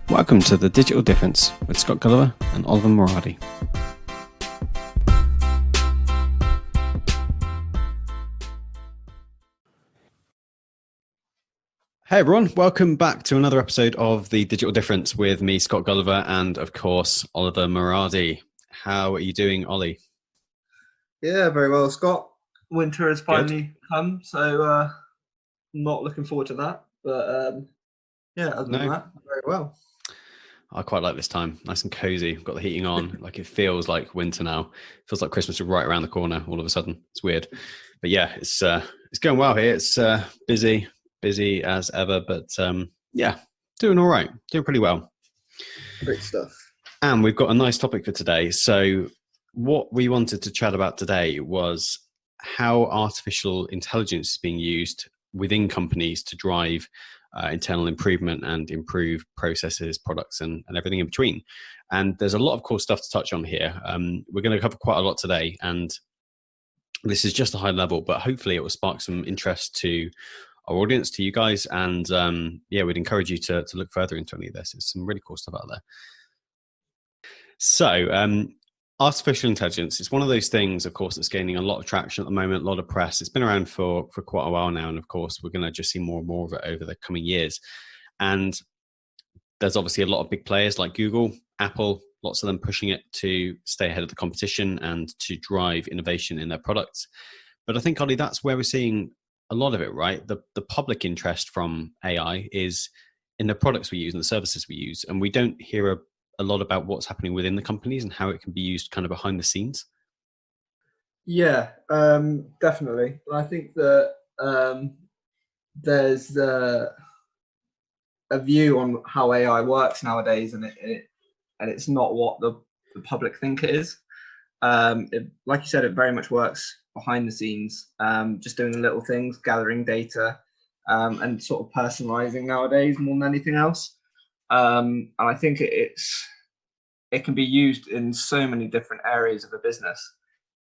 Welcome to The Digital Difference with Scott Gulliver and Oliver Moradi. Hey everyone, welcome back to another episode of The Digital Difference with me, Scott Gulliver, and of course, Oliver Moradi. How are you doing, Ollie? Yeah, very well, Scott. Winter has finally come, so not looking forward to that. But yeah, other than that, very well. I quite like this time. Nice and cozy. Got the heating on. Like it feels like winter now. It feels like Christmas is right around the corner all of a sudden. It's weird. But yeah, it's going well here. It's busy as ever, but yeah, doing all right. Doing pretty well. Great stuff. And we've got a nice topic for today. So what we wanted to chat about today was how artificial intelligence is being used within companies to drive internal improvement and improve processes, products, and everything in between. And there's a lot of cool stuff to touch on here. We're going to cover quite a lot today, and this is just a high level, but hopefully it will spark some interest to our audience, to you guys. And yeah, we'd encourage you to look further into any of this. There's some really cool stuff out there. So artificial intelligence is one of those things, of course, that's gaining a lot of traction at the moment, a lot of press. It's been around for quite a while now. And of course, we're going to just see more and more of it over the coming years. And there's obviously a lot of big players like Google, Apple, lots of them pushing it to stay ahead of the competition and to drive innovation in their products. But I think, Ollie, that's where we're seeing a lot of it, right? The public interest from AI is in the products we use and the services we use. And we don't hear a lot about what's happening within the companies and how it can be used kind of behind the scenes. Yeah, definitely. I think that there's a view on how AI works nowadays, and it's not what the public think it is. Like you said, it very much works behind the scenes, just doing the little things, gathering data, and sort of personalizing nowadays more than anything else. And I think it can be used in so many different areas of a business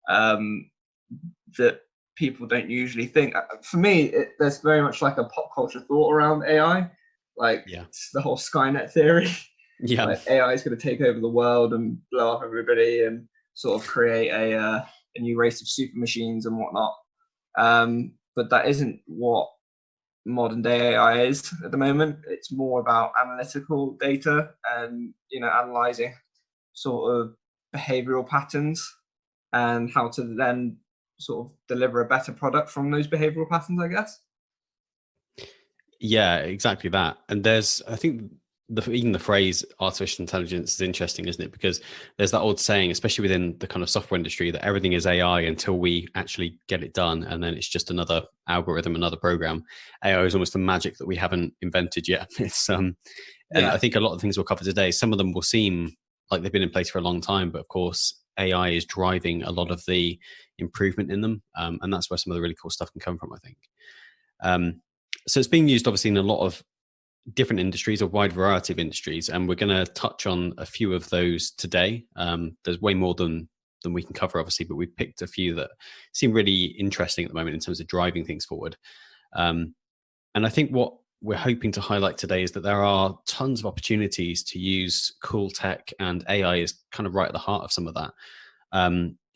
that people don't usually think. For me, there's very much like a pop culture thought around AI, like the whole Skynet theory. Yeah, like AI is going to take over the world and blow up everybody and sort of create a new race of super machines and whatnot. But that isn't what modern day AI is at the moment. It's more about analytical data and analyzing sort of behavioral patterns and how to then sort of deliver a better product from those behavioral patterns, I guess. Yeah, exactly that. And there's, I think, even the phrase artificial intelligence is interesting, isn't it? Because there's that old saying, especially within the kind of software industry, that everything is AI until we actually get it done. And then it's just another algorithm, another program. AI is almost the magic that we haven't invented yet. It's and I think a lot of things we'll cover today, some of them will seem like they've been in place for a long time, but of course, AI is driving a lot of the improvement in them. And that's where some of the really cool stuff can come from, I think. So it's being used obviously in a lot of different industries, a wide variety of industries, and we're going to touch on a few of those today. There's way more than we can cover, obviously, but we've picked a few that seem really interesting at the moment in terms of driving things forward. And I think what we're hoping to highlight today is that there are tons of opportunities to use cool tech, and AI is kind of right at the heart of some of that,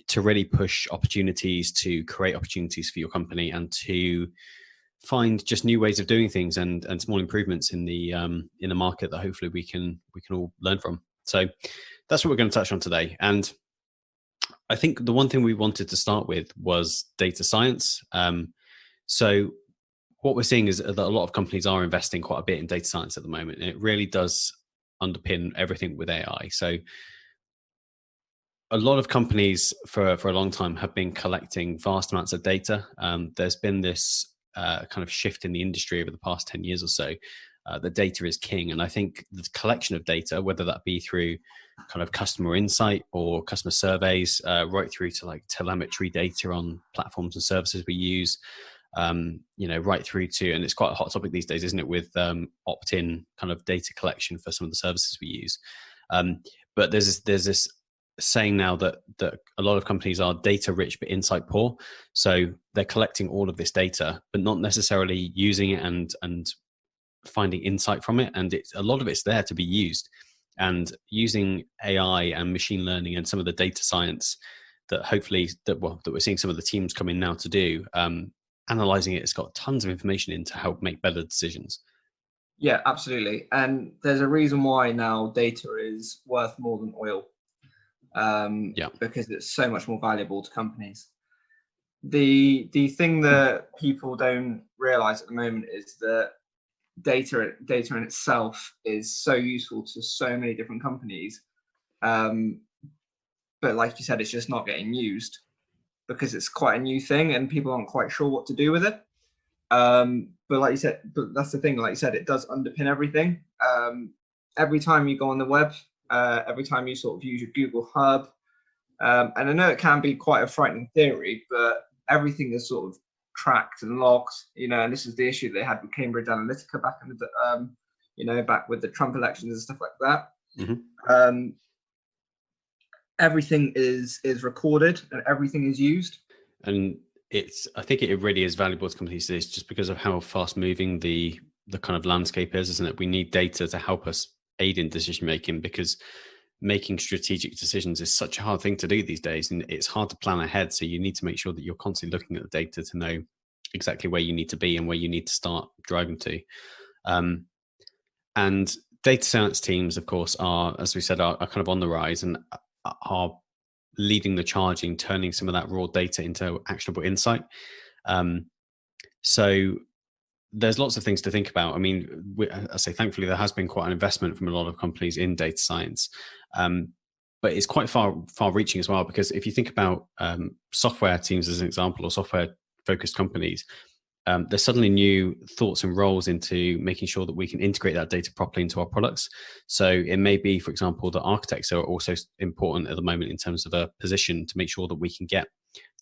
to really push opportunities, to create opportunities for your company, and to find just new ways of doing things and small improvements in the market that hopefully we can all learn from. So that's what we're going to touch on today. And I think the one thing we wanted to start with was data science. So what we're seeing is that a lot of companies are investing quite a bit in data science at the moment, and it really does underpin everything with AI. So a lot of companies for a long time have been collecting vast amounts of data. There's been this kind of shift in the industry over the past 10 years or so. The data is king. And I think the collection of data, whether that be through kind of customer insight or customer surveys, right through to like telemetry data on platforms and services we use, right through to, and it's quite a hot topic these days, isn't it, with opt-in kind of data collection for some of the services we use. But there's this saying now that a lot of companies are data rich but insight poor. So they're collecting all of this data, but not necessarily using it and finding insight from it, and a lot of it's there to be used. And using AI and machine learning and some of the data science that hopefully that we're seeing some of the teams come in now to do, analyzing it, it's got tons of information in to help make better decisions. Yeah, absolutely. And there's a reason why now data is worth more than oil, because it's so much more valuable to companies. The thing that people don't realize at the moment is that data in itself is so useful to so many different companies, but like you said, it's just not getting used because it's quite a new thing and people aren't quite sure what to do with it. But like you said, but that's the thing, like you said, it does underpin everything. Every time you go on the web, every time you sort of use your Google Hub, and I know it can be quite a frightening theory, but everything is sort of tracked and logged, and this is the issue they had with Cambridge Analytica back in the, back with the Trump elections and stuff like that. Mm-hmm. Everything is recorded and everything is used. And I think it really is valuable to companies today, just because of how fast moving the kind of landscape is, isn't it? We need data to help us aid in decision making, because making strategic decisions is such a hard thing to do these days, and it's hard to plan ahead. So you need to make sure that you're constantly looking at the data to know exactly where you need to be and where you need to start driving to. And data science teams, of course, are, as we said, are kind of on the rise and are leading the charge in turning some of that raw data into actionable insight. So there's lots of things to think about. I mean, I say thankfully there has been quite an investment from a lot of companies in data science, but it's quite far-reaching as well, because if you think about software teams as an example, or software-focused companies, there's suddenly new thoughts and roles into making sure that we can integrate that data properly into our products. So it may be, for example, that architects are also important at the moment in terms of a position to make sure that we can get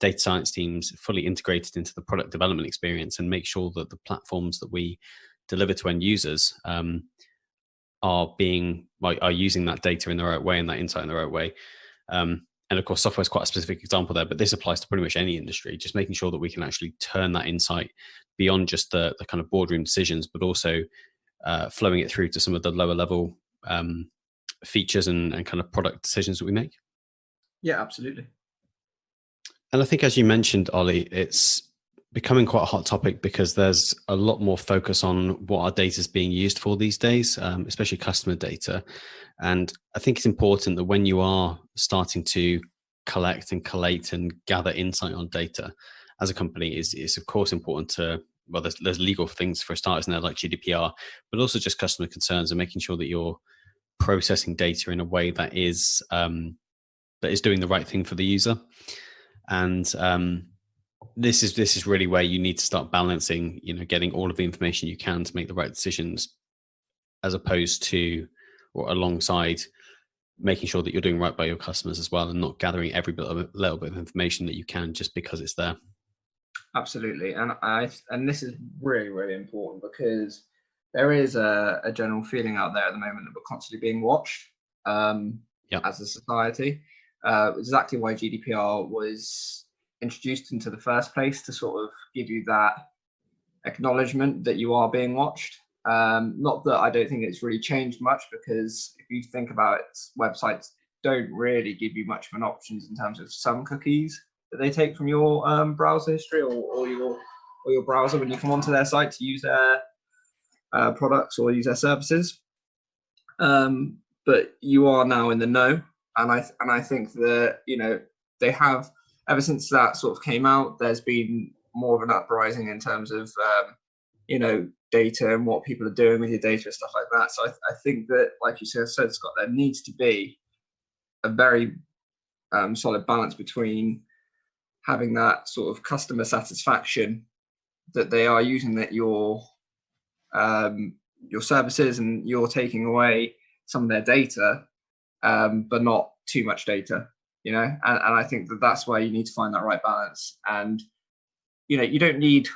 data science teams fully integrated into the product development experience and make sure that the platforms that we deliver to end users are using that data in the right way and that insight in the right way. And of course, software is quite a specific example there, but this applies to pretty much any industry, just making sure that we can actually turn that insight beyond just the kind of boardroom decisions, but also flowing it through to some of the lower level features and kind of product decisions that we make. Yeah, absolutely. And I think, as you mentioned, Ollie, it's becoming quite a hot topic because there's a lot more focus on what our data is being used for these days, especially customer data. And I think it's important that when you are starting to collect and collate and gather insight on data as a company, it's of course important to, well, there's legal things for starters in there like GDPR, but also just customer concerns and making sure that you're processing data in a way that is doing the right thing for the user. And this is really where you need to start balancing, getting all of the information you can to make the right decisions, as opposed to or alongside making sure that you're doing right by your customers as well, and not gathering every little bit of information that you can just because it's there. Absolutely. And this is really, really important, because there is a general feeling out there at the moment that we're constantly being watched as a society. Exactly why GDPR was introduced into the first place, to sort of give you that acknowledgement that you are being watched. Not that I don't think it's really changed much, because if you think about it, websites don't really give you much of an options in terms of some cookies that they take from your browser history or your browser when you come onto their site to use their products or use their services. But you are now in the know, and I think that they have, ever since that sort of came out, there's been more of an uprising in terms of data and what people are doing with your data and stuff like that. So I think that, like you said, Scott, there needs to be a very solid balance between having that sort of customer satisfaction that they are using that your services, and you're taking away some of their data, but not too much data, and I think that that's where you need to find that right balance. And you don't need,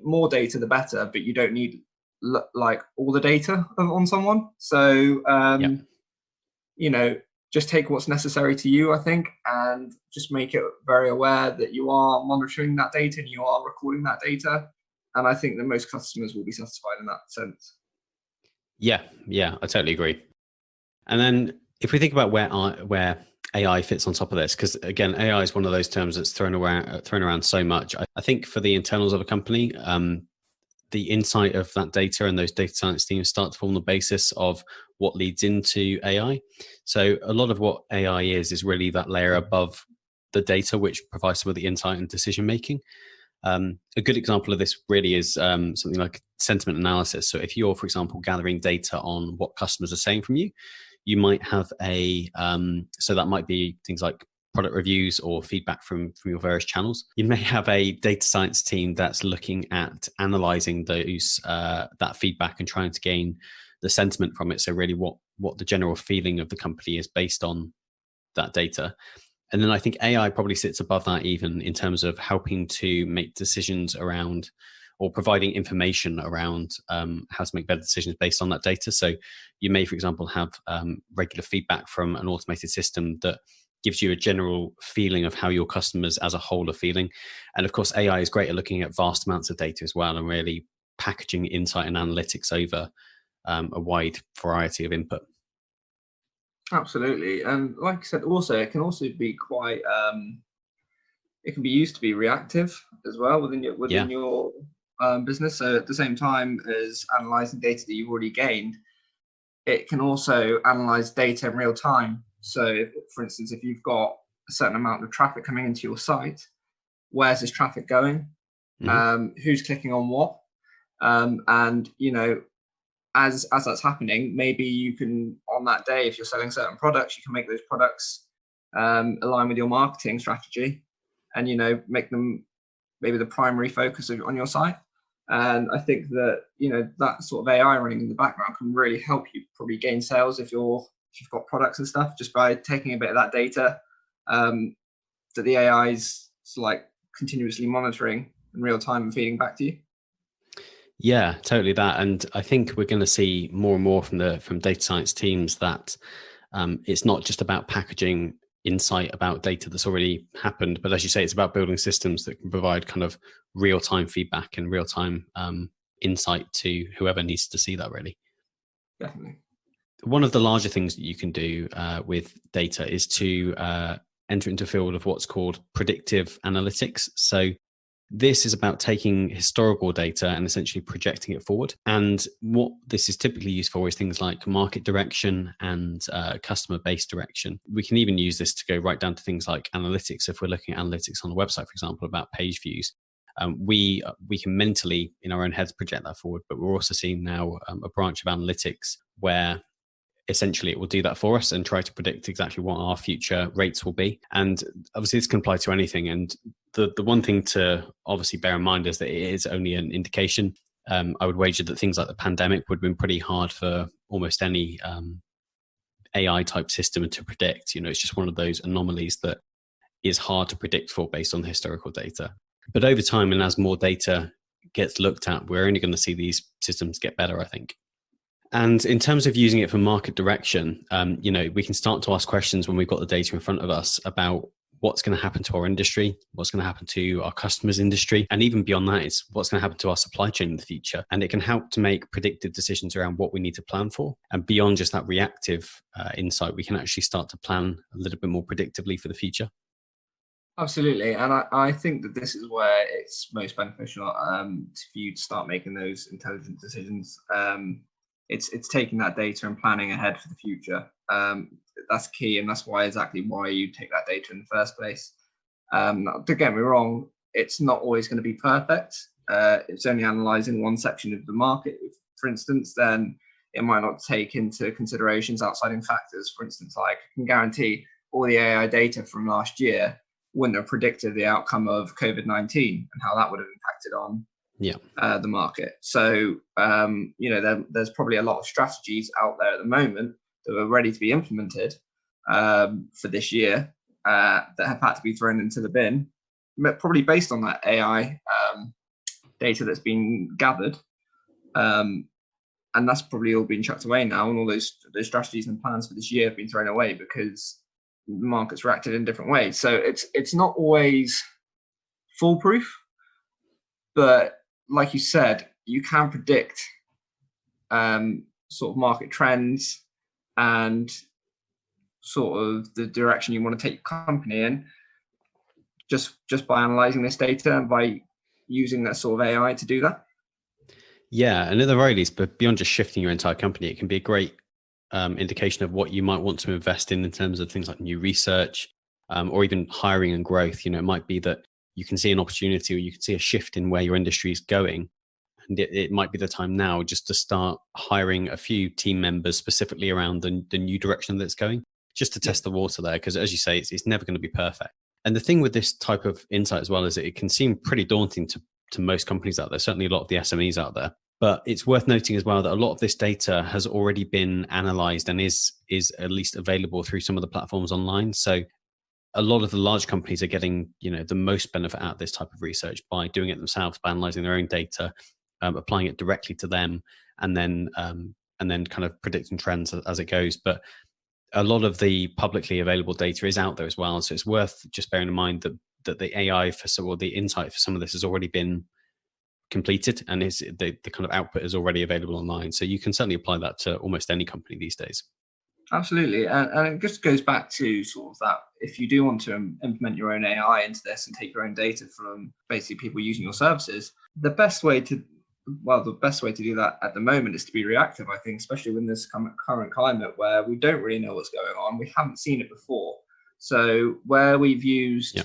more data the better, but you don't need like all the data on someone. So just take what's necessary to you, I think, and just make it very aware that you are monitoring that data and you are recording that data. And I think that most customers will be satisfied in that sense. Yeah, I totally agree. And then if we think about where AI fits on top of this, because again, AI is one of those terms that's thrown around so much. I think for the internals of a company, the insight of that data and those data science teams start to form the basis of what leads into AI. So a lot of what AI is really that layer above the data, which provides some of the insight and decision making. A good example of this really is something like sentiment analysis. So if you're, for example, gathering data on what customers are saying from you, you might have so that might be things like product reviews or feedback from your various channels. You may have a data science team that's looking at analyzing those that feedback and trying to gain the sentiment from it. So really what the general feeling of the company is based on that data. And then I think AI probably sits above that even in terms of helping to make decisions around or providing information around how to make better decisions based on that data. So you may, for example, have regular feedback from an automated system that gives you a general feeling of how your customers as a whole are feeling. And of course, AI is great at looking at vast amounts of data as well and really packaging insight and analytics over a wide variety of input. Absolutely. And like I said, also, it can also be quite, it can be used to be reactive as well within your business. So at the same time as analyzing data that you've already gained, it can also analyze data in real time. So for instance, if you've got a certain amount of traffic coming into your site, where's this traffic going? Mm-hmm. Who's clicking on what? And, as that's happening, maybe you can, on that day, if you're selling certain products, you can make those products align with your marketing strategy and, make them maybe the primary focus on your site. And I think that, that sort of AI running in the background can really help you probably gain sales if you've got products and stuff, just by taking a bit of that data that the AI is like continuously monitoring in real time and feeding back to you. Yeah, totally that. And I think we're going to see more and more from data science teams that it's not just about packaging insight about data that's already happened, but as you say, it's about building systems that can provide kind of real-time feedback and real-time insight to whoever needs to see that, really. Definitely. One of the larger things that you can do with data is to enter into a field of what's called predictive analytics. So this is about taking historical data and essentially projecting it forward. And what this is typically used for is things like market direction and customer-based direction. We can even use this to go right down to things like analytics. If we're looking at analytics on the website, for example, about page views, we can mentally, in our own heads, project that forward. But we're also seeing now a branch of analytics where essentially it will do that for us and try to predict exactly what our future rates will be. And obviously this can apply to anything. And the one thing to obviously bear in mind is that it is only an indication. I would wager that things like the pandemic would have been pretty hard for almost any AI type system to predict. It's just one of those anomalies that is hard to predict for based on historical data. But over time, and as more data gets looked at, we're only going to see these systems get better, I think. And in terms of using it for market direction, we can start to ask questions when we've got the data in front of us about what's going to happen to our industry, what's going to happen to our customers' industry, and even beyond that, it's what's going to happen to our supply chain in the future. And it can help to make predictive decisions around what we need to plan for. And beyond just that reactive insight, we can actually start to plan a little bit more predictively for the future. Absolutely. And I think that this is where it's most beneficial for you to start making those intelligent decisions. It's taking that data and planning ahead for the future. That's key, and that's why you take that data in the first place. Don't get me wrong, it's not always going to be perfect. It's only analysing one section of the market, for instance, then it might not take into considerations outside factors. For instance, like I can guarantee all the AI data from last year wouldn't have predicted the outcome of COVID-19 and how that would have impacted on the market. So, there's probably a lot of strategies out there at the moment that are ready to be implemented for this year that have had to be thrown into the bin, probably based on that AI data that's been gathered. And that's probably all been chucked away now, and all those strategies and plans for this year have been thrown away because the market's reacted in different ways. So it's not always foolproof, but like you said, you can predict sort of market trends and sort of the direction you want to take your company in just by analyzing this data and by using that sort of AI to do that. Yeah, and at the very least, but beyond just shifting your entire company, it can be a great indication of what you might want to invest in terms of things like new research, or even hiring and growth. It might be that you can see an opportunity or you can see a shift in where your industry is going. And it might be the time now just to start hiring a few team members specifically around the new direction that it's going, just to test the water there. Because as you say, it's never going to be perfect. And the thing with this type of insight as well is that it can seem pretty daunting to most companies out there, certainly a lot of the SMEs out there. But it's worth noting as well that a lot of this data has already been analyzed and is at least available through some of the platforms online. So a lot of the large companies are getting, the most benefit out of this type of research by doing it themselves, by analyzing their own data, applying it directly to them, and then kind of predicting trends as it goes. But a lot of the publicly available data is out there as well. So it's worth just bearing in mind that the AI or the insight for some of this has already been completed, and the kind of output is already available online. So you can certainly apply that to almost any company these days. Absolutely. And it just goes back to sort of that, if you do want to implement your own AI into this and take your own data from basically people using your services, the best way to do that at the moment is to be reactive, I think, especially in this current climate where we don't really know what's going on. We haven't seen it before. So where we've used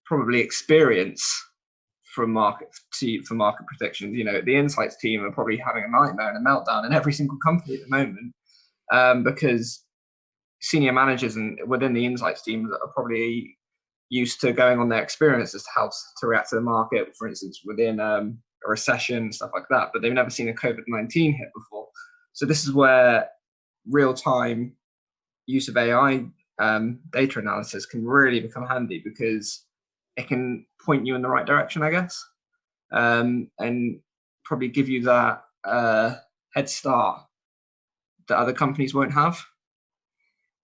probably experience for market predictions, the insights team are probably having a nightmare and a meltdown in every single company at the moment, because senior managers and within the insights team are probably used to going on their experience as to how to react to the market, for instance, within a recession, stuff like that, but they've never seen a COVID-19 hit before. So this is where real-time use of AI data analysis can really become handy, because it can point you in the right direction, I guess, and probably give you that head start that other companies won't have.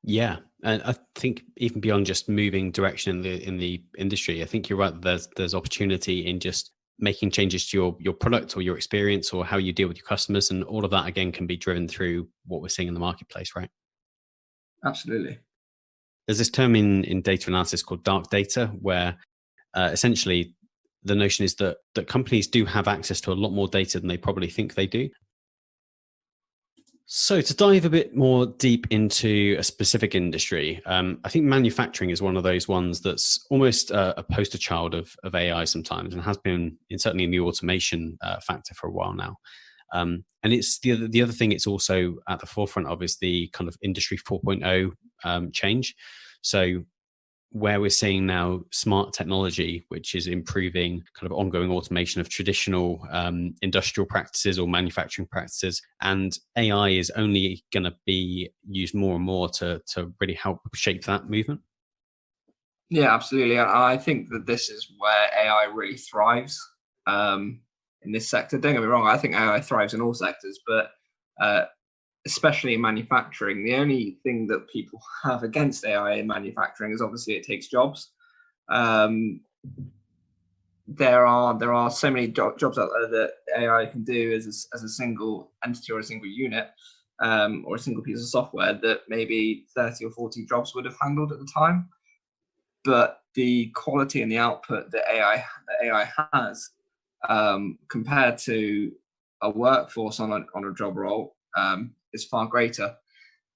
Yeah, and I think even beyond just moving direction in the industry, I think you're right. There's opportunity in just making changes to your product or your experience or how you deal with your customers, and all of that again can be driven through what we're seeing in the marketplace, right? Absolutely. There's this term in data analysis called dark data, where essentially the notion is that companies do have access to a lot more data than they probably think they do. So to dive a bit more deep into a specific industry, I think manufacturing is one of those ones that's almost a poster child of AI sometimes, and has been certainly in the automation factor for a while now. And it's the other thing it's also at the forefront of is the kind of industry 4.0 change. So where we're seeing now smart technology, which is improving kind of ongoing automation of traditional industrial practices or manufacturing practices. And AI is only going to be used more and more to really help shape that movement. Yeah, absolutely. I think that this is where AI really thrives in this sector. Don't get me wrong, I think AI thrives in all sectors, but especially in manufacturing, the only thing that people have against AI in manufacturing is obviously it takes jobs. There are so many jobs out there that AI can do as a single entity or a single unit, or a single piece of software that maybe 30 or 40 jobs would have handled at the time. But the quality and the output that AI has, compared to a workforce on a job role, is far greater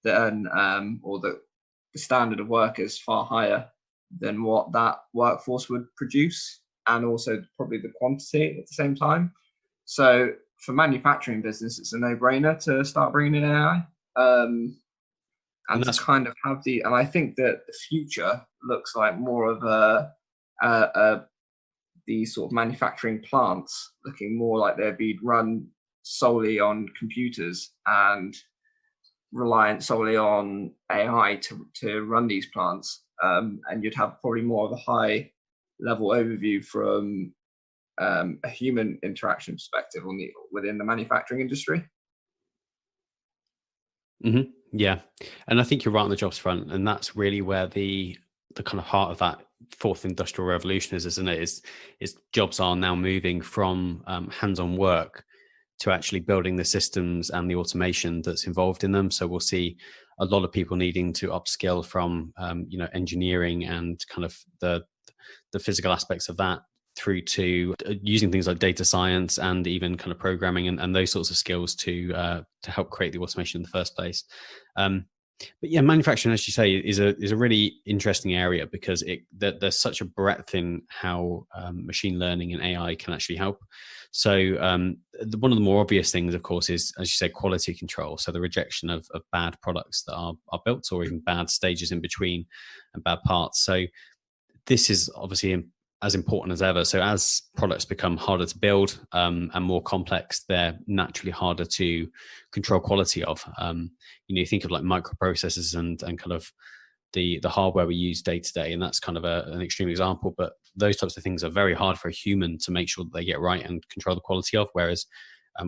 than, or the standard of work is far higher than what that workforce would produce, and also probably the quantity at the same time. So for manufacturing business, it's a no-brainer to start bringing in AI, and to kind of have and I think that the future looks like more of the sort of manufacturing plants looking more like they'd be run solely on computers and reliant solely on AI to run these plants, and you'd have probably more of a high level overview from a human interaction perspective within the manufacturing industry. Mm-hmm. Yeah, and I think you're right on the jobs front, and that's really where the kind of heart of that fourth industrial revolution is, isn't it? Is jobs are now moving from hands-on work to actually building the systems and the automation that's involved in them. So we'll see a lot of people needing to upskill from engineering and kind of the physical aspects of that through to using things like data science and even kind of programming and those sorts of skills to help create the automation in the first place. But yeah, manufacturing, as you say, is a really interesting area because there's such a breadth in how machine learning and AI can actually help. So one of the more obvious things, of course, is, as you say, quality control. So the rejection of bad products that are built, or even bad stages in between and bad parts. So this is obviously as important as ever. So as products become harder to build and more complex, they're naturally harder to control quality of. You think of like microprocessors and kind of the hardware we use day to day, and that's kind of an extreme example. But those types of things are very hard for a human to make sure that they get right and control the quality of, whereas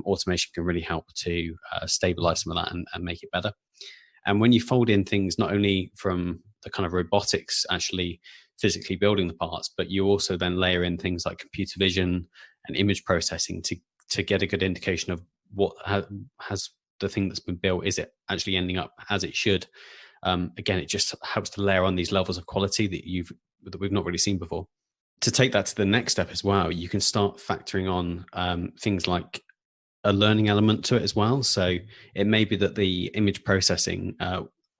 automation can really help to stabilize some of that and make it better. And when you fold in things not only from the kind of robotics actually physically building the parts, but you also then layer in things like computer vision and image processing to get a good indication of what has the thing that's been built, is it actually ending up as it should? Again, it just helps to layer on these levels of quality that we've not really seen before. To take that to the next step as well, you can start factoring on things like a learning element to it as well. So it may be that the image processing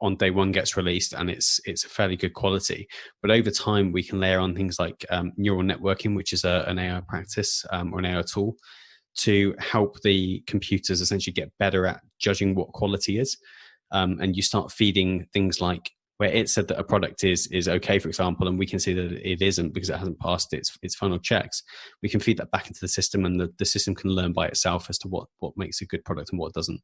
on day one gets released and it's a fairly good quality, but over time we can layer on things like neural networking, which is an AI practice or an AI tool to help the computers essentially get better at judging what quality is. And you start feeding things like where it said that a product is okay, for example, and we can see that it isn't because it hasn't passed its final checks. We can feed that back into the system, and the system can learn by itself as to what makes a good product and what doesn't.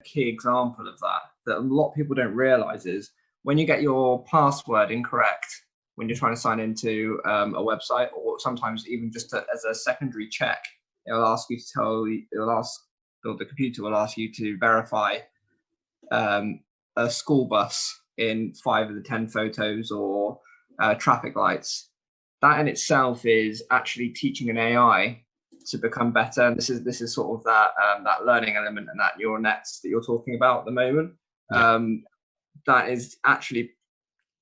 A key example of that a lot of people don't realize is when you get your password incorrect when you're trying to sign into a website, or sometimes even just as a secondary check, the computer will ask you to verify a school bus in 5 of the 10 photos, or traffic lights. That in itself is actually teaching an AI to become better. And this is sort of that learning element and that neural nets that you're talking about at the moment. Yeah. That is actually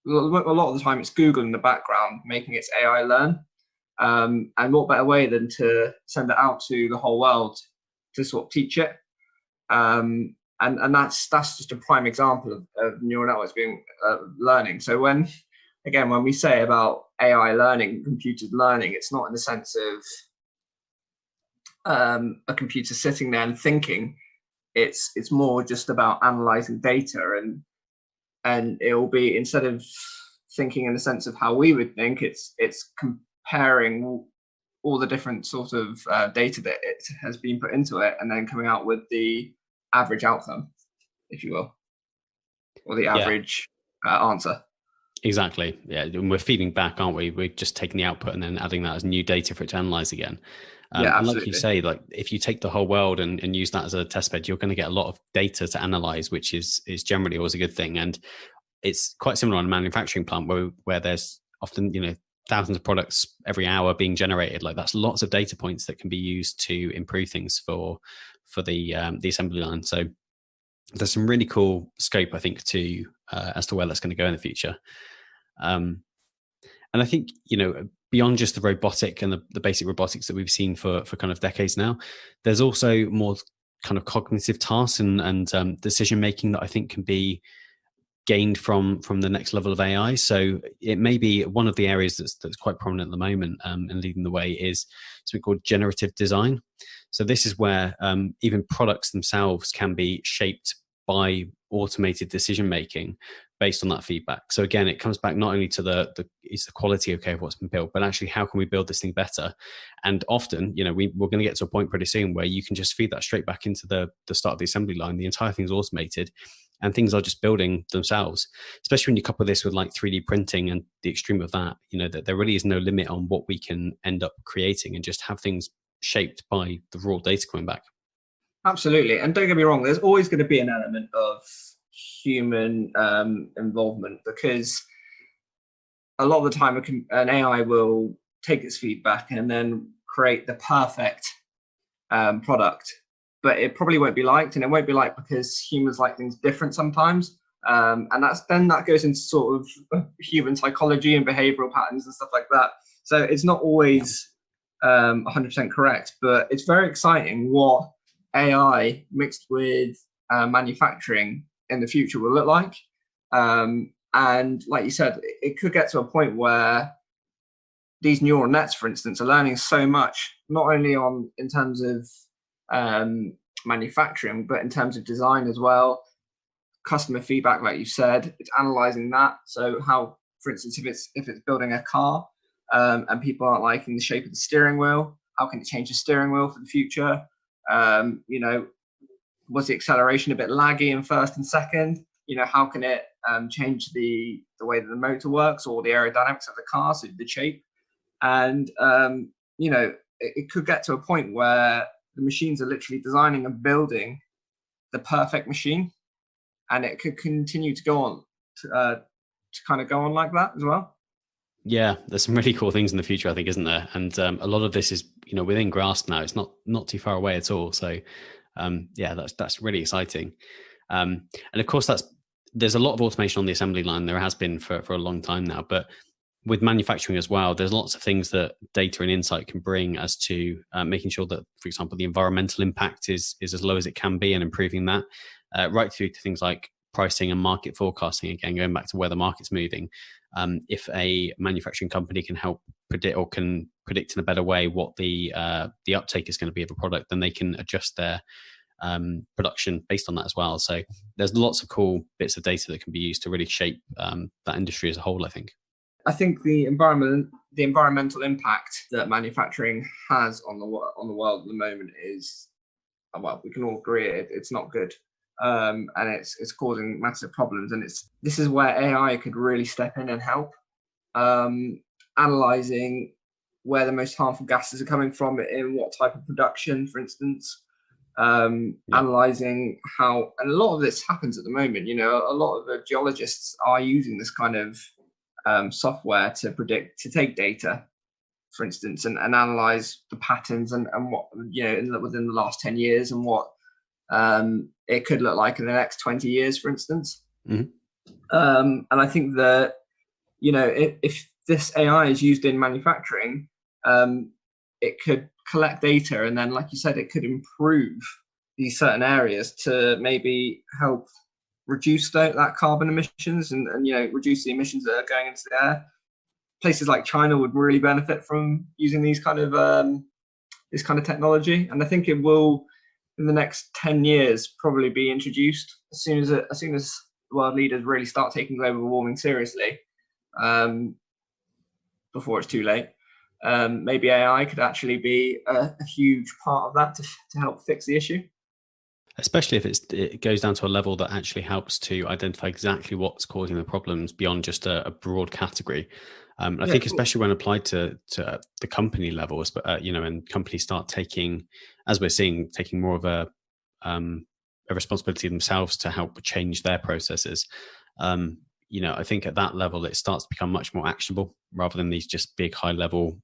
a lot of the time it's Google in the background making its AI learn. And what better way than to send it out to the whole world to sort of teach it. And that's just a prime example of neural networks being learning. So when we say about AI learning, computers learning, it's not in the sense of a computer sitting there and thinking. It's more just about analyzing data, and it will be, instead of thinking in the sense of how we would think, it's comparing all the different sort of data that it has been put into it, and then coming out with the average outcome, if you will, or the average answer. Exactly. Yeah. And we're feeding back, aren't we? We're just taking the output and then adding that as new data for it to analyze again. And like you say, like if you take the whole world and use that as a test bed, you're going to get a lot of data to analyze, which is generally always a good thing. And it's quite similar on a manufacturing plant where there's often, thousands of products every hour being generated. Like that's lots of data points that can be used to improve things for the assembly line. So there's some really cool scope, I think, to as to where that's going to go in the future. And I think, beyond just the robotic and the basic robotics that we've seen for kind of decades now, there's also more kind of cognitive tasks and decision making that I think can be gained from the next level of AI. So it may be one of the areas that's quite prominent at the moment and leading the way is something called generative design. So this is where even products themselves can be shaped by automated decision making based on that feedback. So again, it comes back not only to is the quality okay of what's been built, but actually how can we build this thing better? And often, we're going to get to a point pretty soon where you can just feed that straight back into the start of the assembly line. The entire thing's automated and things are just building themselves, especially when you couple this with like 3D printing and the extreme of that, that there really is no limit on what we can end up creating and just have things shaped by the raw data coming back. Absolutely. And don't get me wrong, there's always going to be an element of human involvement, because a lot of the time an AI will take its feedback and then create the perfect product, but it probably won't be liked, and it won't be liked because humans like things different sometimes. And that goes into sort of human psychology and behavioral patterns and stuff like that. So it's not always 100% correct, but it's very exciting what AI mixed with manufacturing in the future will look like. And like you said, it could get to a point where these neural nets, for instance, are learning so much, not only in terms of manufacturing, but in terms of design as well. Customer feedback, like you said, it's analyzing that. So how, for instance, if it's building a car and people aren't liking the shape of the steering wheel, how can it change the steering wheel for the future? Was the acceleration a bit laggy in first and second? How can it change the way that the motor works or the aerodynamics of the car, so the shape? And it could get to a point where the machines are literally designing and building the perfect machine, and it could continue to go on to kind of go on like that as well. Yeah, there's some really cool things in the future, I think, isn't there? And a lot of this is within grasp now. It's not too far away at all. So yeah, that's really exciting. And of course, there's a lot of automation on the assembly line. There has been for a long time now, but with manufacturing as well, there's lots of things that data and insight can bring as to making sure that, for example, the environmental impact is as low as it can be and improving that, right through to things like pricing and market forecasting, again, going back to where the market's moving. If a manufacturing company can help predict or can predict in a better way what the uptake is going to be of a product, then they can adjust their production based on that as well. So there's lots of cool bits of data that can be used to really shape that industry as a whole, I think. I think the environmental impact that manufacturing has on the world at the moment is, well, we can all agree it's not good, and it's causing massive problems. And this is where AI could really step in and help, analyzing where the most harmful gases are coming from in what type of production, for instance. Analyzing how, and a lot of this happens at the moment. A lot of the geologists are using this kind of software to take data, for instance, and analyze the patterns and what within the last 10 years and what it could look like in the next 20 years, for instance. Mm-hmm. And I think that if this AI is used in manufacturing, it could collect data, and then, like you said, it could improve these certain areas to maybe help reduce that carbon emissions and reduce the emissions that are going into the air. Places like China would really benefit from using these kind of this kind of technology, and I think it will, in the next 10 years, probably be introduced as soon as world leaders really start taking global warming seriously, before it's too late. Maybe AI could actually be a huge part of that to help fix the issue. Especially if it goes down to a level that actually helps to identify exactly what's causing the problems beyond just a broad category. I think especially when applied to the company levels, but and companies start taking, as we're seeing, taking more of a responsibility themselves to help change their processes. I think at that level it starts to become much more actionable rather than these just big high level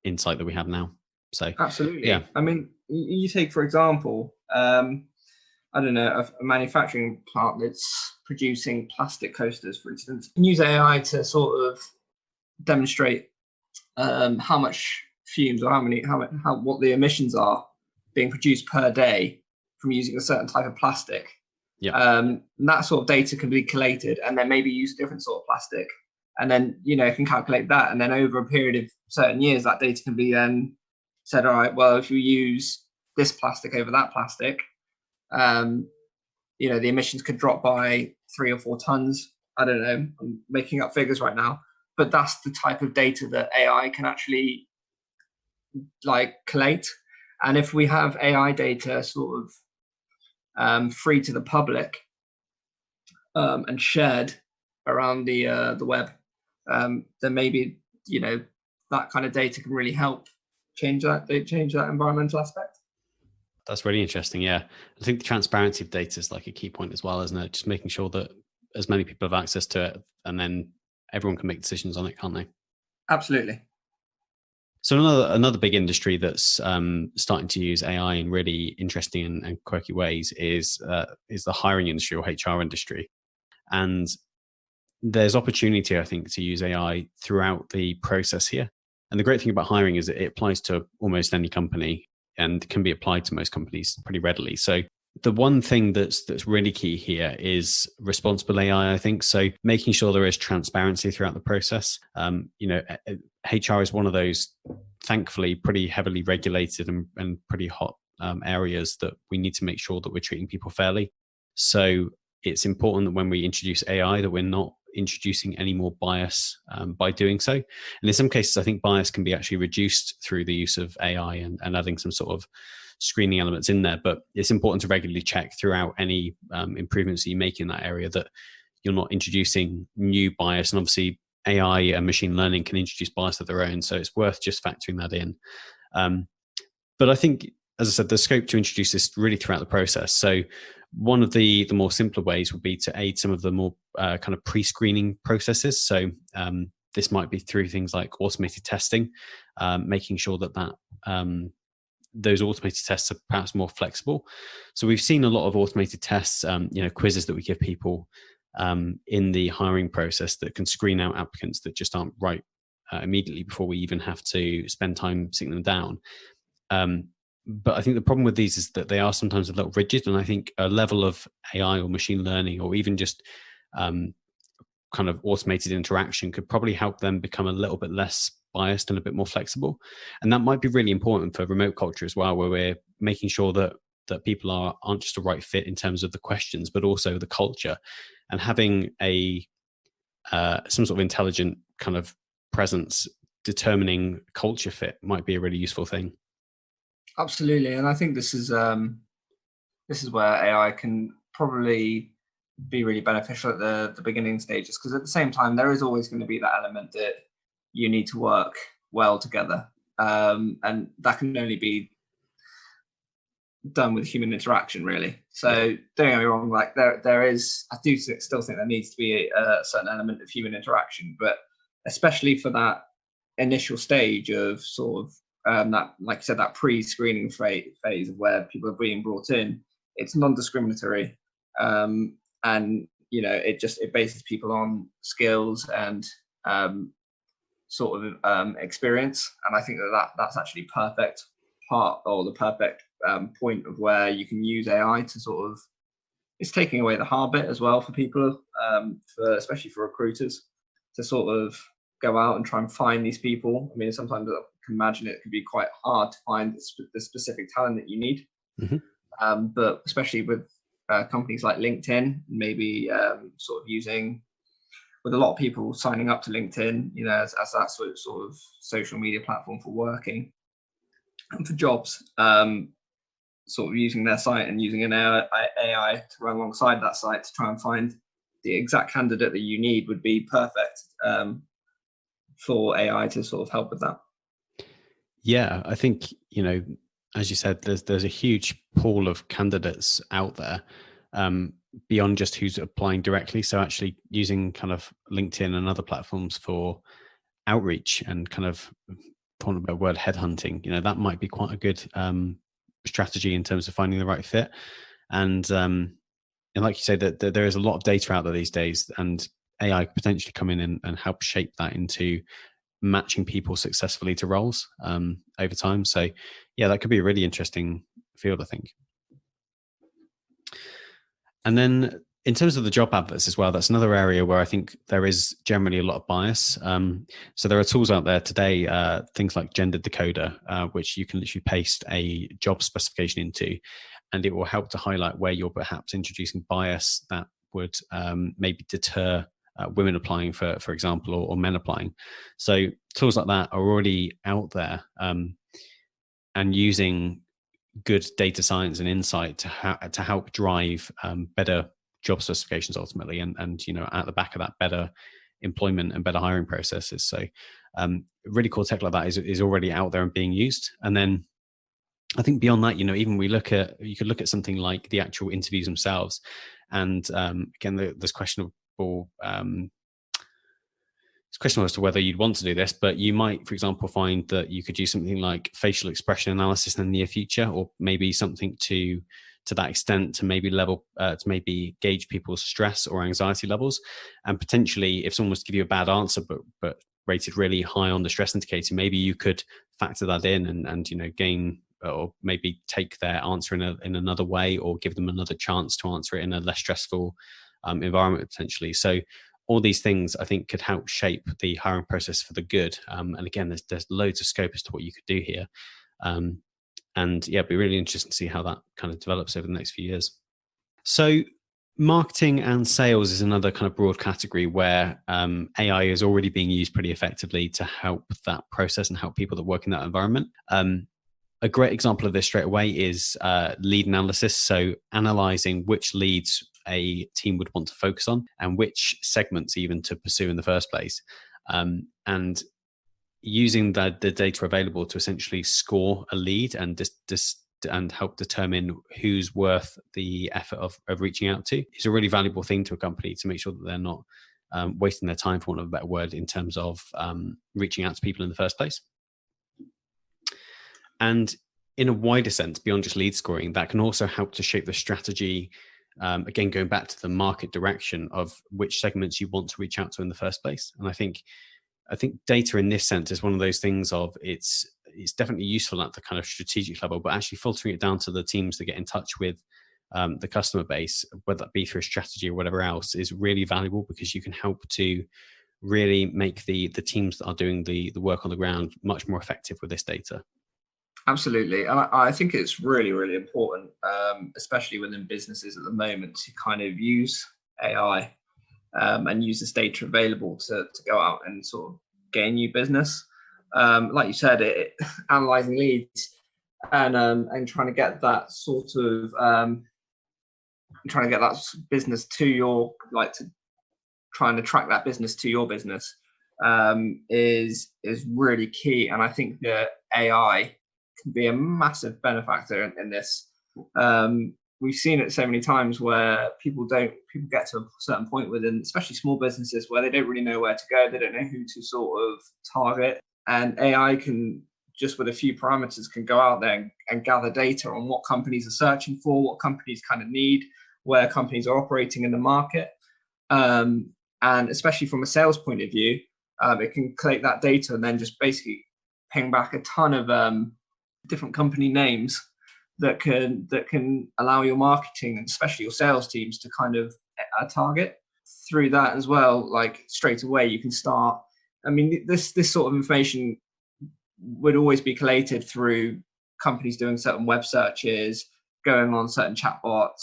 insight that we have now. So absolutely, yeah. I mean, you take, for example, I don't know, a manufacturing plant that's producing plastic coasters, for instance, can use AI to sort of demonstrate how much fumes or what the emissions are being produced per day from using a certain type of plastic. And that sort of data can be collated and then maybe use a different sort of plastic, and then it can calculate that, and then over a period of certain years that data can be then said, all right, well, if you use this plastic over that plastic, the emissions could drop by 3 or 4 tons. I don't know, I'm making up figures right now, but that's the type of data that AI can actually collate. And if we have AI data sort of free to the public and shared around the web, then maybe that kind of data can really help change that environmental aspect. That's really interesting. Yeah, I think the transparency of data is like a key point as well, isn't it? Just making sure that as many people have access to it, and then everyone can make decisions on it, can't they? Absolutely. So another big industry that's starting to use AI in really interesting and quirky ways is the hiring industry or HR industry. And there's opportunity, I think, to use AI throughout the process here. And the great thing about hiring is that it applies to almost any company and can be applied to most companies pretty readily. So the one thing that's really key here is responsible AI, I think. So making sure there is transparency throughout the process. HR is one of those, thankfully, pretty heavily regulated and pretty hot areas that we need to make sure that we're treating people fairly. So it's important that when we introduce AI, that we're not introducing any more bias by doing so. And in some cases, I think bias can be actually reduced through the use of AI and adding some sort of screening elements in there. But it's important to regularly check throughout any improvements that you make in that area that you're not introducing new bias. And obviously, AI and machine learning can introduce bias of their own. So it's worth just factoring that in. But I think, as I said, there's scope to introduce this really throughout the process. So one of the more simpler ways would be to aid some of the more kind of pre-screening processes. So this might be through things like automated testing, making sure that those automated tests are perhaps more flexible. So we've seen a lot of automated tests, quizzes that we give people in the hiring process that can screen out applicants that just aren't right immediately before we even have to spend time sitting them down. But I think the problem with these is that they are sometimes a little rigid, and I think a level of AI or machine learning or even just kind of automated interaction could probably help them become a little bit less biased and a bit more flexible. And that might be really important for remote culture as well, where we're making sure that people aren't just a right fit in terms of the questions, but also the culture. And having some sort of intelligent kind of presence determining culture fit might be a really useful thing. Absolutely, and I think this is where AI can probably be really beneficial at the beginning stages, because at the same time there is always going to be that element that you need to work well together, and that can only be done with human interaction, really. So don't get me wrong, like there is, I do still think there needs to be a certain element of human interaction, but especially for that initial stage of sort of that, like you said, that pre-screening phase of where people are being brought in, it's non-discriminatory, and it bases people on skills and sort of experience. And I think that's actually perfect part, or the perfect point of where you can use AI to sort of, it's taking away the hard bit as well for people, especially for recruiters, to sort of go out and try and find these people. I mean, sometimes I can imagine it could be quite hard to find the specific talent that you need. Mm-hmm. But especially with companies like LinkedIn, maybe sort of using, with a lot of people signing up to LinkedIn, as that sort of social media platform for working and for jobs, sort of using their site and using an AI to run alongside that site to try and find the exact candidate that you need would be perfect for AI to sort of help with that. Yeah, I think, as you said, there's a huge pool of candidates out there beyond just who's applying directly. So actually using kind of LinkedIn and other platforms for outreach and kind of, talking about word, headhunting, that might be quite a good strategy in terms of finding the right fit. And like you say, that there is a lot of data out there these days, and AI could potentially come in and help shape that into matching people successfully to roles over time. So yeah, that could be a really interesting field, I think. And then in terms of the job adverts as well, that's another area where I think there is generally a lot of bias. So there are tools out there today, things like Gender Decoder, which you can literally paste a job specification into, and it will help to highlight where you're perhaps introducing bias that would maybe deter women applying, for example, or men applying. So tools like that are already out there, and using good data science and insight to help drive better job specifications ultimately, and at the back of that, better employment and better hiring processes. So really cool tech like that is already out there and being used. And then I think beyond that, even you could look at something like the actual interviews themselves, and again, there's questionable it's questionable as to whether you'd want to do this, but you might, for example, find that you could do something like facial expression analysis in the near future, or maybe something to that extent to maybe to maybe gauge people's stress or anxiety levels, and potentially if someone was to give you a bad answer but rated really high on the stress indicator, maybe you could factor that in and gain or maybe take their answer in another way, or give them another chance to answer it in a less stressful environment potentially. So all these things I think could help shape the hiring process for the good. And again, there's loads of scope as to what you could do here. And yeah, it'd be really interesting to see how that kind of develops over the next few years. So marketing and sales is another kind of broad category where AI is already being used pretty effectively to help that process and help people that work in that environment. A great example of this straight away is lead analysis. So analyzing which leads a team would want to focus on and which segments even to pursue in the first place. And using the data available to essentially score a lead and and help determine who's worth the effort of reaching out to is a really valuable thing to a company to make sure that they're not wasting their time, for want of a better word, in terms of reaching out to people in the first place. And in a wider sense, beyond just lead scoring, that can also help to shape the strategy. Again, going back to the market direction of which segments you want to reach out to in the first place. And I think data in this sense is one of those things of it's definitely useful at the kind of strategic level, but actually filtering it down to the teams that get in touch with the customer base, whether that be through a strategy or whatever else, is really valuable, because you can help to really make the teams that are doing the work on the ground much more effective with this data. Absolutely. And I think it's really, really important, especially within businesses at the moment, to kind of use AI and use this data available to go out and sort of gain new business. Like you said, analyzing leads and trying to get that sort of trying to get that business to your, trying to track that business to your business is really key. And I think that AI can be a massive benefactor in this. We've seen it so many times where people get to a certain point within, especially small businesses, where they don't really know where to go. They don't know who to sort of target. And AI can, just with a few parameters, can go out there and gather data on what companies are searching for, what companies kind of need, where companies are operating in the market. And especially from a sales point of view, it can collect that data and then just basically ping back a ton of different company names that can allow your marketing and especially your sales teams to kind of target through that as well. Like straight away, you can start. I mean, this sort of information would always be collated through companies doing certain web searches, going on certain chatbots,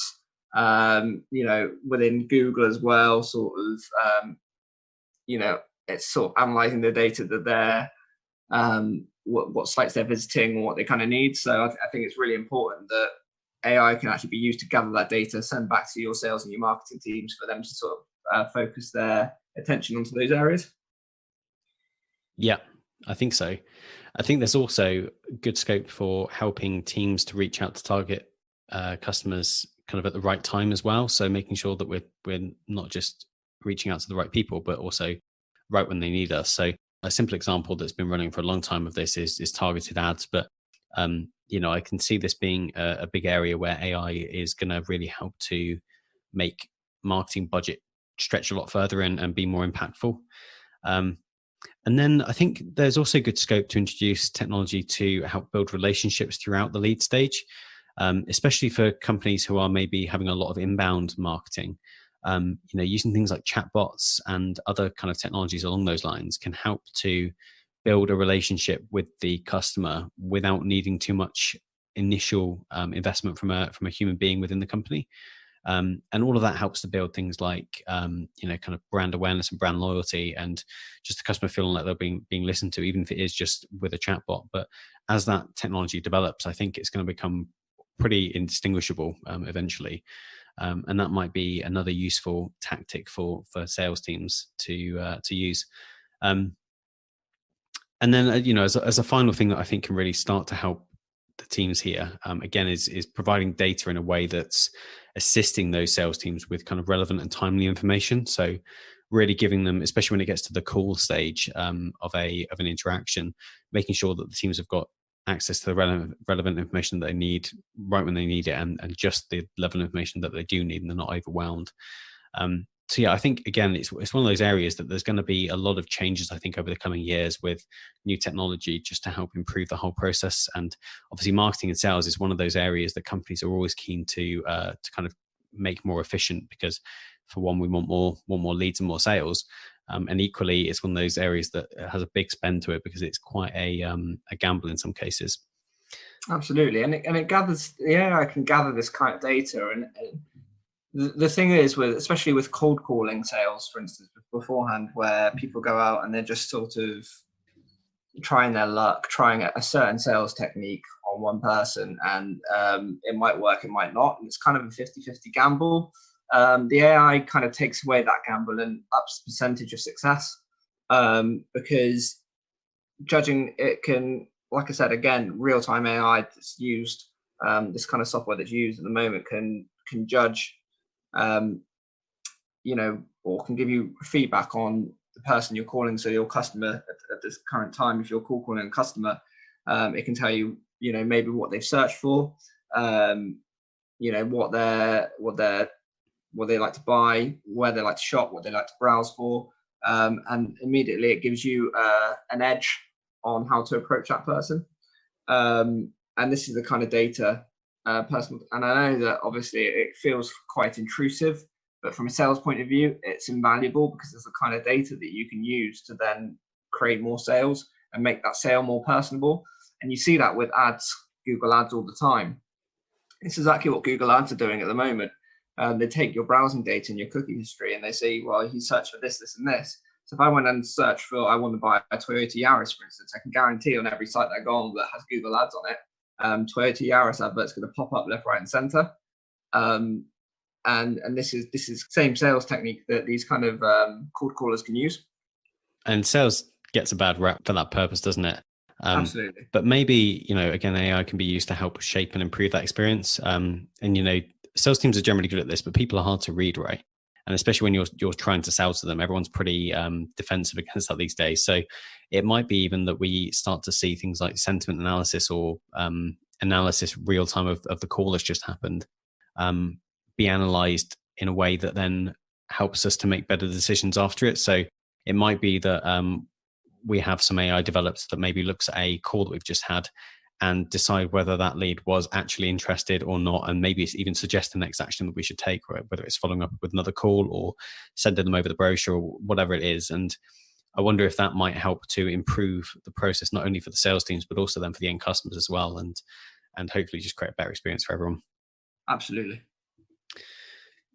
within Google as well, sort of, it's sort of analyzing the data that they're, what sites they're visiting and what they kind of need. So I think it's really important that AI can actually be used to gather that data, send back to your sales and your marketing teams for them to sort of focus their attention onto those areas. Yeah, I think so. I think there's also good scope for helping teams to reach out to target customers kind of at the right time as well. So making sure that we're not just reaching out to the right people, but also right when they need us. So a simple example that's been running for a long time of this is targeted ads. But, I can see this being a big area where AI is going to really help to make marketing budget stretch a lot further and be more impactful. And then I think there's also good scope to introduce technology to help build relationships throughout the lead stage, especially for companies who are maybe having a lot of inbound marketing. Using things like chatbots and other kind of technologies along those lines can help to build a relationship with the customer without needing too much initial investment from a human being within the company. And all of that helps to build things like, kind of brand awareness and brand loyalty, and just the customer feeling like they're being listened to, even if it is just with a chatbot. But as that technology develops, I think it's going to become pretty indistinguishable eventually. And that might be another useful tactic for sales teams to use. And then, as a final thing that I think can really start to help the teams here, again, is providing data in a way that's assisting those sales teams with kind of relevant and timely information. So really giving them, especially when it gets to the call stage of an interaction, making sure that the teams have got access to the relevant information that they need right when they need it, and just the level of information that they do need, and they're not overwhelmed. So yeah, I think again, it's one of those areas that there's going to be a lot of changes, I think, over the coming years with new technology just to help improve the whole process. And obviously marketing and sales is one of those areas that companies are always keen to kind of make more efficient, because for one, we want more leads and more sales. And equally, it's one of those areas that has a big spend to it, because it's quite a gamble in some cases. Absolutely, and it gathers. The AI can gather this kind of data, and the thing is, especially with cold calling sales, for instance, beforehand, where people go out and they're just sort of trying their luck, trying a certain sales technique on one person, and it might work, it might not, and it's kind of a 50-50 gamble. The AI kind of takes away that gamble and ups the percentage of success, because judging it can, like I said, again, real-time AI that's used, this kind of software that's used at the moment can judge, or can give you feedback on the person you're calling. So your customer at this current time, if you're calling a customer, it can tell you, maybe what they've searched for, what they like to buy, where they like to shop, what they like to browse for, and immediately it gives you an edge on how to approach that person. And this is the kind of data personal. And I know that obviously it feels quite intrusive, but from a sales point of view, it's invaluable, because it's the kind of data that you can use to then create more sales and make that sale more personable. And you see that with ads, Google ads, all the time. It's exactly what Google ads are doing at the moment. They take your browsing data and your cookie history, and they say, well, you search for this, this, and this. So if I went and searched for, I want to buy a Toyota Yaris, for instance, I can guarantee on every site that I go on that has Google ads on it, Toyota Yaris advert's going to pop up left, right, and center. And this is same sales technique that these kind of cold callers can use. And sales gets a bad rap for that purpose, doesn't it? Absolutely. But maybe, again, AI can be used to help shape and improve that experience. And sales teams are generally good at this, but people are hard to read, right? And especially when you're trying to sell to them, everyone's pretty defensive against that these days. So it might be even that we start to see things like sentiment analysis or analysis real time of the call that's just happened, be analyzed in a way that then helps us to make better decisions after it. So it might be that we have some AI developed that maybe looks at a call that we've just had and decide whether that lead was actually interested or not, and maybe it's even suggest the next action that we should take, right? Whether it's following up with another call or sending them over the brochure or whatever it is. And I wonder if that might help to improve the process, not only for the sales teams, but also then for the end customers as well, and hopefully just create a better experience for everyone. Absolutely.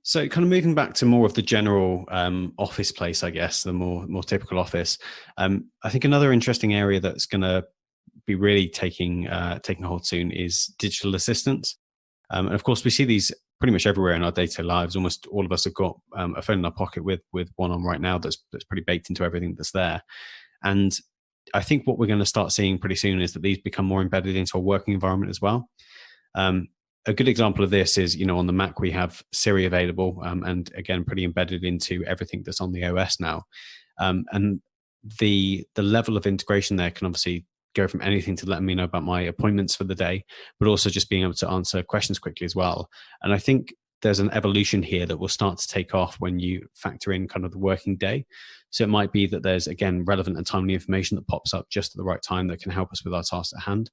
So kind of moving back to more of the general office place, I guess, the more typical office. I think another interesting area that's going to be really taking hold soon is digital assistants. And of course, we see these pretty much everywhere in our day-to-day lives. Almost all of us have got a phone in our pocket with one on right now that's pretty baked into everything that's there. And I think what we're going to start seeing pretty soon is that these become more embedded into our working environment as well. A good example of this is, on the Mac, we have Siri available, and again, pretty embedded into everything that's on the OS now. And the level of integration there can obviously go from anything to letting me know about my appointments for the day, but also just being able to answer questions quickly as well. And I think there's an evolution here that will start to take off when you factor in kind of the working day. So it might be that there's, again, relevant and timely information that pops up just at the right time that can help us with our tasks at hand.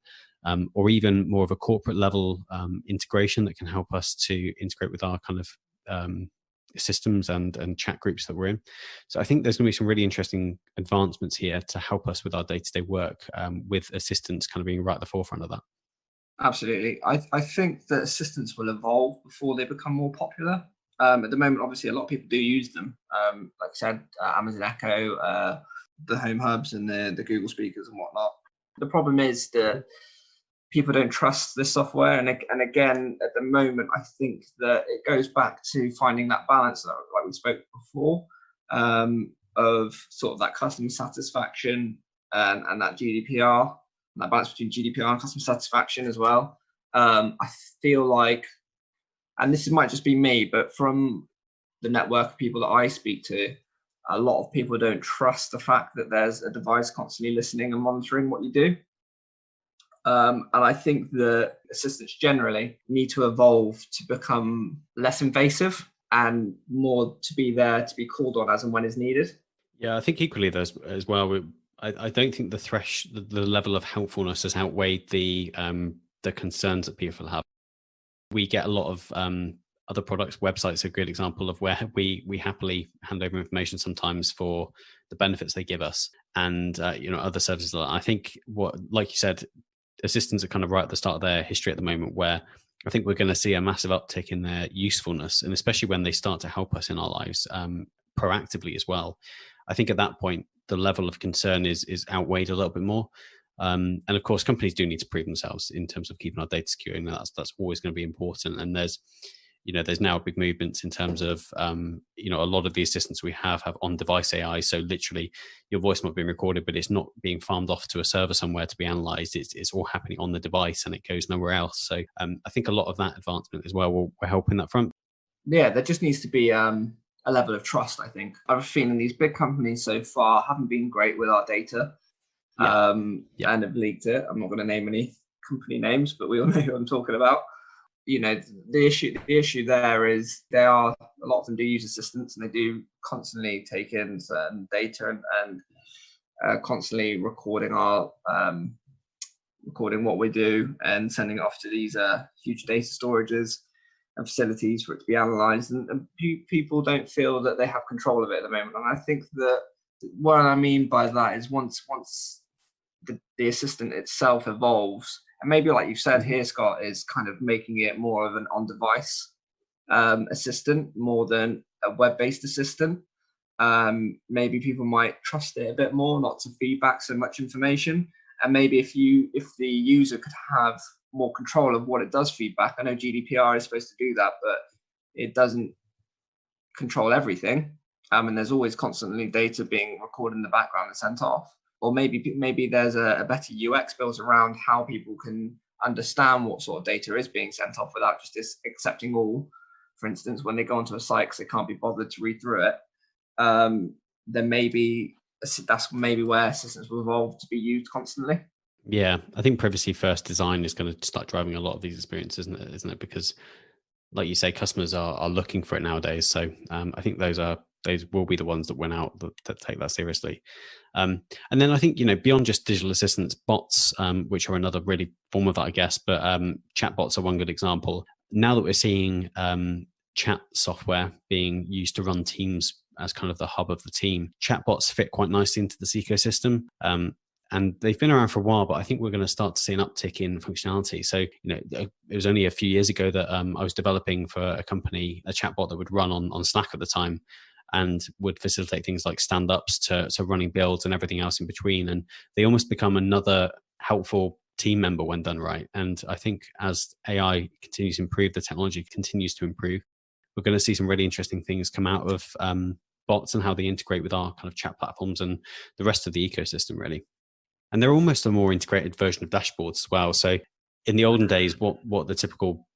Or even more of a corporate level integration that can help us to integrate with our kind of systems and chat groups that we're in. So I think there's going to be some really interesting advancements here to help us with our day-to-day work, with assistants kind of being right at the forefront of that. Absolutely. I think that assistants will evolve before they become more popular. At the moment, obviously, a lot of people do use them. Like I said, Amazon Echo, the Home Hubs and the Google speakers and whatnot. The problem is that people don't trust this software. And again, at the moment, I think that it goes back to finding that balance, like we spoke before, of sort of that customer satisfaction and that GDPR, and that balance between GDPR and customer satisfaction as well. I feel like, and this might just be me, but from the network of people that I speak to, a lot of people don't trust the fact that there's a device constantly listening and monitoring what you do. And I think the assistants generally need to evolve to become less invasive and more to be there to be called on as and when is needed. Yeah, I think equally there's as well. I don't think the level of helpfulness has outweighed the concerns that people have. We get a lot of other products. Websites are a good example of where we happily hand over information sometimes for the benefits they give us, and other services. I think like you said, assistants are kind of right at the start of their history at the moment, where I think we're going to see a massive uptick in their usefulness, and especially when they start to help us in our lives proactively as well. I think at that point, the level of concern is outweighed a little bit more. And of course, companies do need to prove themselves in terms of keeping our data secure, and that's always going to be important. And there's now big movements in terms of a lot of the assistants we have on-device AI. So literally, your voice might be recorded, but it's not being farmed off to a server somewhere to be analyzed. It's all happening on the device, and it goes nowhere else. So I think a lot of that advancement as well will help in that front. Yeah, there just needs to be a level of trust, I think. I have a feeling these big companies so far haven't been great with our data. And have leaked it. I'm not going to name any company names, but we all know who I'm talking about. The issue there is a lot of them do use assistants, and they do constantly take in certain data and constantly recording what we do and sending it off to these huge data storages and facilities for it to be analyzed. And people don't feel that they have control of it at the moment. And I think that what I mean by that is once the assistant itself evolves, and maybe like you've said here, Scott, is kind of making it more of an on-device assistant more than a web-based assistant. Maybe people might trust it a bit more, not to feedback so much information. And maybe if the user could have more control of what it does feedback. I know GDPR is supposed to do that, but it doesn't control everything. And there's always constantly data being recorded in the background and sent off. Or maybe there's a better UX built around how people can understand what sort of data is being sent off without just accepting all. For instance, when they go onto a site because they can't be bothered to read through it, then that's maybe where assistants will evolve to be used constantly. Yeah, I think privacy first design is going to start driving a lot of these experiences, isn't it? Because, like you say, customers are looking for it nowadays. So I think those will be the ones that win out, that take that seriously. And then I think, beyond just digital assistants, bots, which are another really form of that, I guess, but chatbots are one good example. Now that we're seeing chat software being used to run teams as kind of the hub of the team, chatbots fit quite nicely into this ecosystem. And they've been around for a while, but I think we're going to start to see an uptick in functionality. So, it was only a few years ago that I was developing for a company a chatbot that would run on Slack at the time, and would facilitate things like stand-ups to running builds and everything else in between. And they almost become another helpful team member when done right. And I think as AI continues to improve, the technology continues to improve, we're going to see some really interesting things come out of bots and how they integrate with our kind of chat platforms and the rest of the ecosystem, really. And they're almost a more integrated version of dashboards as well. So in the olden days, what the typical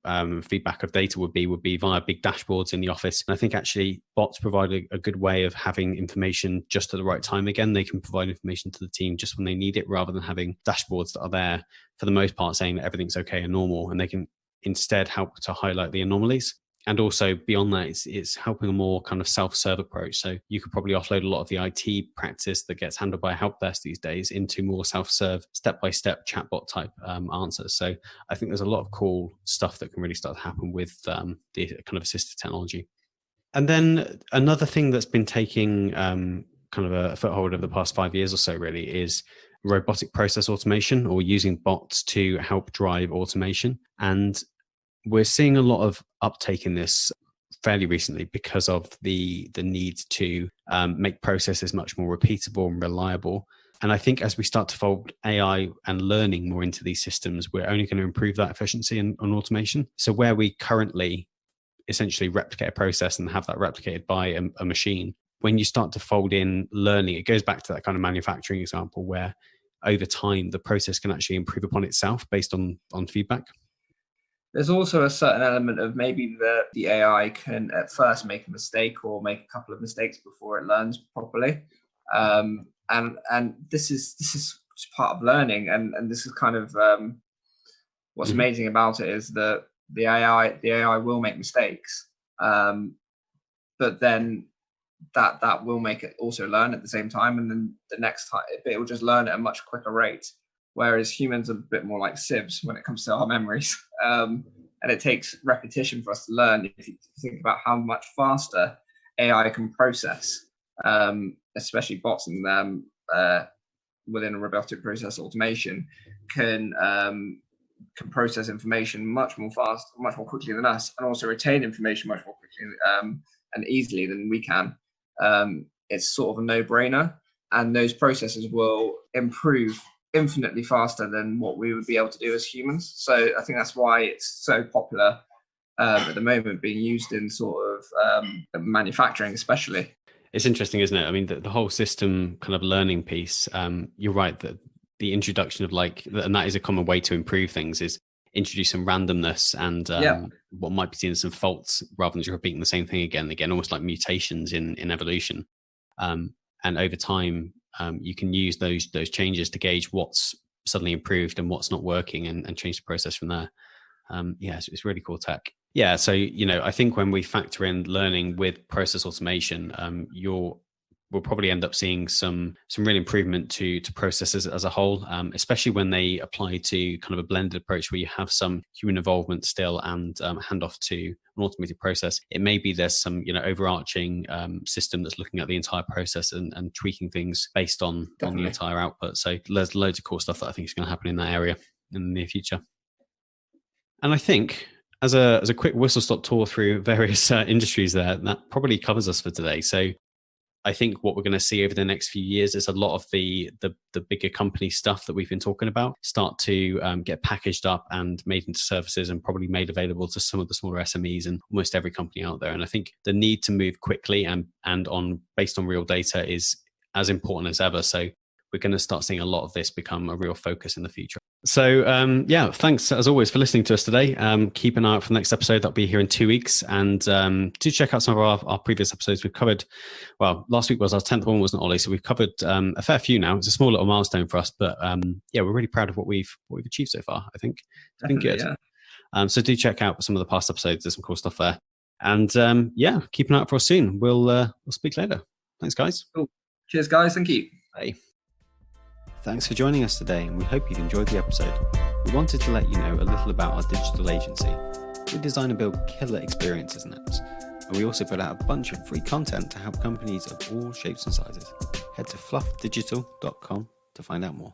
feedback of data would be via big dashboards in the office. And I think actually bots provide a good way of having information just at the right time. Again, they can provide information to the team just when they need it, rather than having dashboards that are there for the most part saying that everything's okay and normal. And they can instead help to highlight the anomalies. And also beyond that, it's helping a more kind of self-serve approach. So you could probably offload a lot of the IT practice that gets handled by a help desk these days into more self-serve, step-by-step chatbot type answers. So I think there's a lot of cool stuff that can really start to happen with the kind of assistive technology. And then another thing that's been taking kind of a foothold over the past 5 years or so really is robotic process automation, or using bots to help drive automation. And we're seeing a lot of uptake in this fairly recently because of the need to make processes much more repeatable and reliable. And I think as we start to fold AI and learning more into these systems, we're only going to improve that efficiency and automation. So where we currently essentially replicate a process and have that replicated by a machine, when you start to fold in learning, it goes back to that kind of manufacturing example where over time the process can actually improve upon itself based on feedback. There's also a certain element of maybe the AI can at first make a mistake or make a couple of mistakes before it learns properly. And this is part of learning, and this is kind of what's amazing about it is that the AI will make mistakes, but then that will make it also learn at the same time, and then the next time it will just learn at a much quicker rate. Whereas humans are a bit more like sieves when it comes to our memories, and it takes repetition for us to learn. If you think about how much faster AI can process, especially bots and within a robotic process automation, can process information much more fast, much more quickly than us, and also retain information much more quickly and easily than we can. It's sort of a no-brainer, and those processes will improve infinitely faster than what we would be able to do as humans. So I think that's why it's so popular at the moment, being used in sort of manufacturing especially. It's interesting, isn't it? I mean, the whole system kind of learning piece, you're right, that the introduction of and that is a common way to improve things, is introduce some randomness and what might be seen as some faults rather than just repeating the same thing again and again, almost like mutations in evolution. And over time, you can use those changes to gauge what's suddenly improved and what's not working, and change the process from there. It's really cool tech. Yeah, so I think when we factor in learning with process automation, we'll probably end up seeing some real improvement to processes as a whole, especially when they apply to kind of a blended approach where you have some human involvement still and hand off to an automated process. It may be there's some overarching system that's looking at the entire process and tweaking things based on the entire output. So there's loads of cool stuff that I think is going to happen in that area in the near future. And I think as a quick whistle-stop tour through various industries there, that probably covers us for today. So I think what we're going to see over the next few years is a lot of the bigger company stuff that we've been talking about start to get packaged up and made into services, and probably made available to some of the smaller SMEs and almost every company out there. And I think the need to move quickly and based on real data is as important as ever. So we're going to start seeing a lot of this become a real focus in the future. So thanks as always for listening to us today. Keep an eye out for the next episode. That'll be here in 2 weeks. And do check out some of our previous episodes. We've covered, last week was our 10th one, wasn't it, Ollie? So we've covered a fair few now. It's a small little milestone for us, but we're really proud of what we've achieved so far. I think it's been good. Yeah. So do check out some of the past episodes. There's some cool stuff there. And keep an eye out for us soon. We'll speak later. Thanks, guys. Cool. Cheers, guys. Thank you. Bye. Thanks for joining us today, and we hope you've enjoyed the episode. We wanted to let you know a little about our digital agency. We design and build killer experiences and apps, and we also put out a bunch of free content to help companies of all shapes and sizes. Head to fluffdigital.com to find out more.